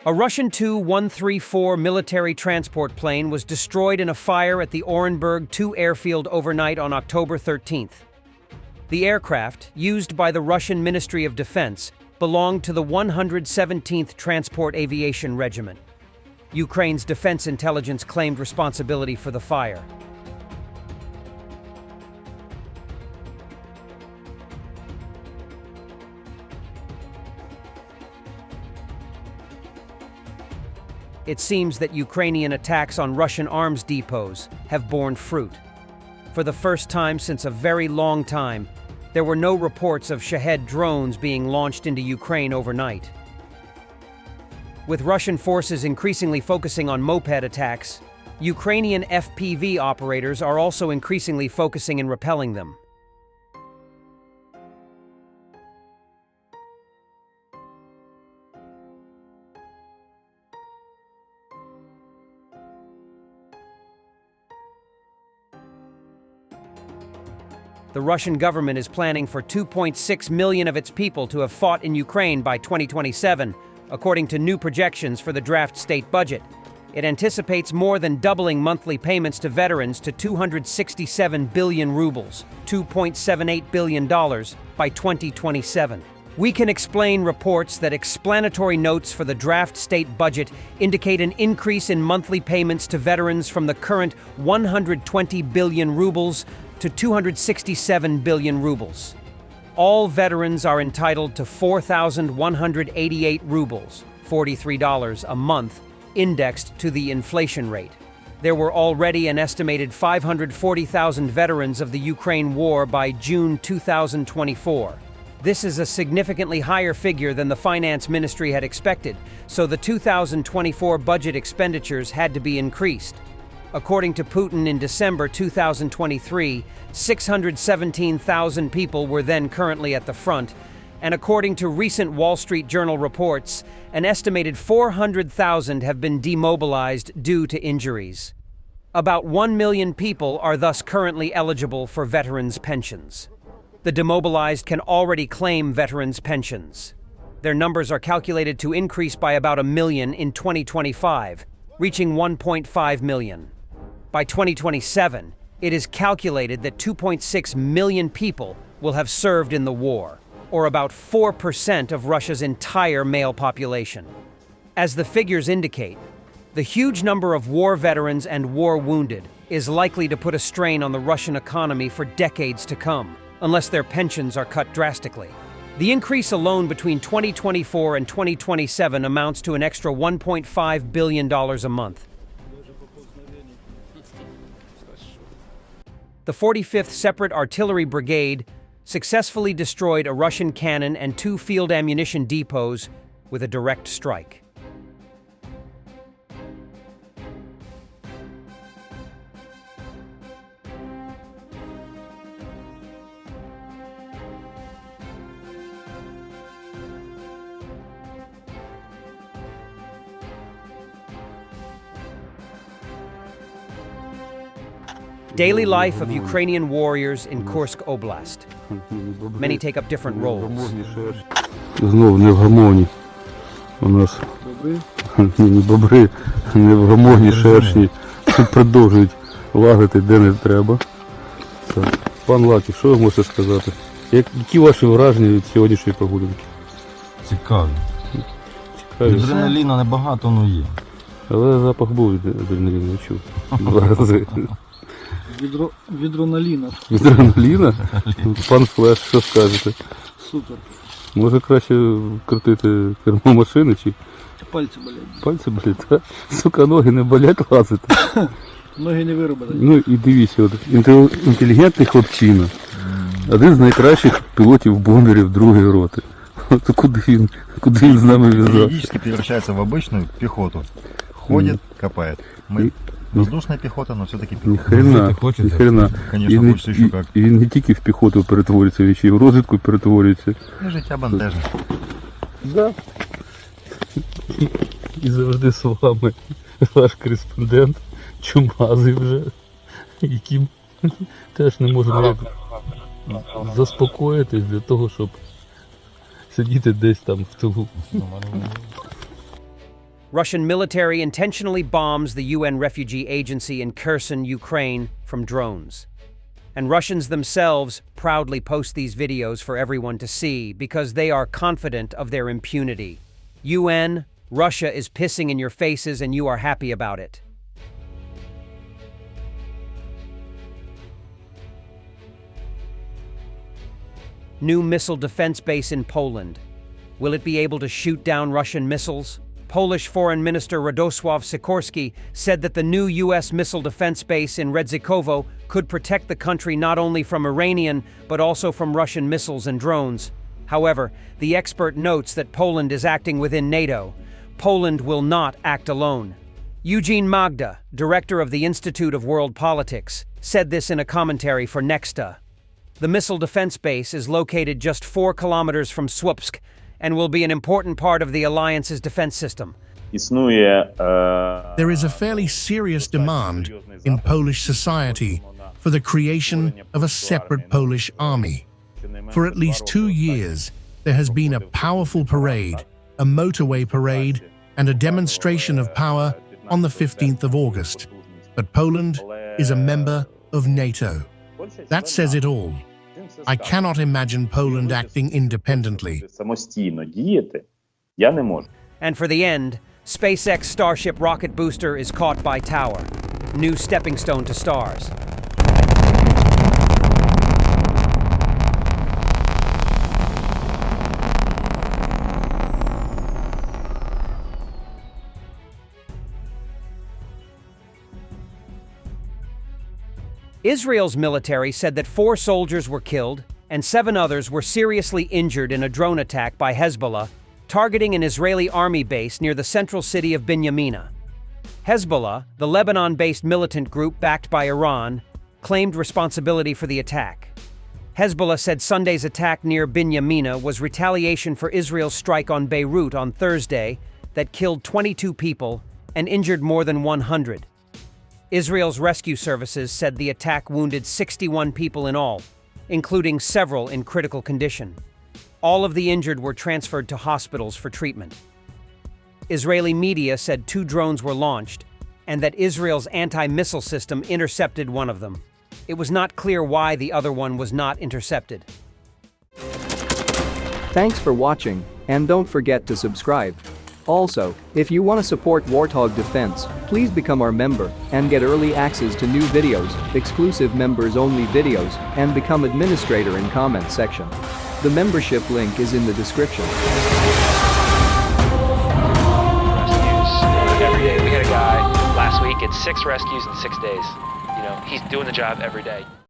A Russian Tu-134 military transport plane was destroyed in a fire at the Orenburg II airfield overnight on October 13th. The aircraft, used by the Russian Ministry of Defense, belonged to the 117th Transport Aviation Regiment. Ukraine's defense intelligence claimed responsibility for the fire. It seems that Ukrainian attacks on Russian arms depots have borne fruit. For the first time since a very long time, there were no reports of Shahed drones being launched into Ukraine overnight. With Russian forces increasingly focusing on moped attacks, Ukrainian FPV operators are also increasingly focusing in repelling them. The Russian government is planning for 2.6 million of its people to have fought in Ukraine by 2027, according to new projections for the draft state budget. It anticipates more than doubling monthly payments to veterans to 267 billion rubles, $2.78 billion, by 2027. We can explain reports that explanatory notes for the draft state budget indicate an increase in monthly payments to veterans from the current 120 billion rubles to 267 billion rubles. All veterans are entitled to 4,188 rubles, $43 a month, indexed to the inflation rate. There were already an estimated 540,000 veterans of the Ukraine war by June 2024. This is a significantly higher figure than the Finance Ministry had expected, so the 2024 budget expenditures had to be increased. According to Putin in December 2023, 617,000 people were then currently at the front, and according to recent Wall Street Journal reports, an estimated 400,000 have been demobilized due to injuries. About 1 million people are thus currently eligible for veterans' pensions. The demobilized can already claim veterans' pensions. Their numbers are calculated to increase by about 1 million in 2025, reaching 1.5 million. By 2027, it is calculated that 2.6 million people will have served in the war, or about 4% of Russia's entire male population. As the figures indicate, the huge number of war veterans and war wounded is likely to put a strain on the Russian economy for decades to come, unless their pensions are cut drastically. The increase alone between 2024 and 2027 amounts to an extra $1.5 billion a month. The 45th Separate Artillery Brigade successfully destroyed a Russian cannon and 2 field ammunition depots with a direct strike. Daily life of Ukrainian warriors in Kursk Oblast. Many take up different roles. Знову не в гармонії. У нас бобри не в гармонії, шершні. Продовжують лагати де не треба. Пан Лакі, що ви можете сказати? Які ваші враження від сьогоднішньої прогулянки? Цікаві. Адреналіна небагато, але є. Але запах був від адреналіну, я чув. 2 рази. Відроналіна. Відроналіна? Пан Флеш, що скажете? Супер. Може краще крутити кермо машини чи? Пальці болять. Пальці болять, так? Сука, ноги не болять лазити. Ноги не вироблять. Ну і дивіться, от, інтелігентний хлопчина. Один з найкращих пілотів бомберів 2-ї роти. От куди він з нами в'язав? Периодически превращается в обычную пехоту. Ходит, копает. Мы воздушная пехота, но все-таки пехота. Ні хрена. Конечно, хочется еще как. І він не тільки в піхоту перетворюється, він ще й в розвідку перетворюється. І життя бентежне. Да. І завжди з вами ваш кореспондент, чумазий вже, яким теж не можемо заспокоїтись для того, щоб сидіти десь там в тилу. Russian military intentionally bombs the UN Refugee Agency in Kherson, Ukraine, from drones. And Russians themselves proudly post these videos for everyone to see because they are confident of their impunity. UN, Russia is pissing in your faces and you are happy about it. New missile defense base in Poland. Will it be able to shoot down Russian missiles? Polish Foreign Minister Radosław Sikorski said that the new U.S. missile defense base in Redzikowo could protect the country not only from Iranian, but also from Russian missiles and drones. However, the expert notes that Poland is acting within NATO. Poland will not act alone. Eugene Magda, director of the Institute of World Politics, said this in a commentary for Nexta. The missile defense base is located just 4 kilometers from Słupsk and will be an important part of the alliance's defense system. There is a fairly serious demand in Polish society for the creation of a separate Polish army. For at least 2 years, there has been a powerful parade, a motorway parade, and a demonstration of power on the 15th of August. But Poland is a member of NATO. That says it all. I cannot imagine Poland acting independently. And for the end, SpaceX Starship rocket booster is caught by tower. New stepping stone to stars. Israel's military said that 4 soldiers were killed and 7 others were seriously injured in a drone attack by Hezbollah, targeting an Israeli army base near the central city of Binyamina. Hezbollah, the Lebanon-based militant group backed by Iran, claimed responsibility for the attack. Hezbollah said Sunday's attack near Binyamina was retaliation for Israel's strike on Beirut on Thursday that killed 22 people and injured more than 100. Israel's rescue services said the attack wounded 61 people in all, including several in critical condition. All of the injured were transferred to hospitals for treatment. Israeli media said 2 drones were launched and that Israel's anti-missile system intercepted one of them. It was not clear why the other one was not intercepted. Thanks for watching, and don't forget to subscribe. Also, if you want to support Warthog Defense, please become our member and get early access to new videos, exclusive members-only videos, and become administrator in comment section. The membership link is in the description. Rescues every day. We had a guy last week at 6 rescues in 6 days. You know, he's doing the job every day.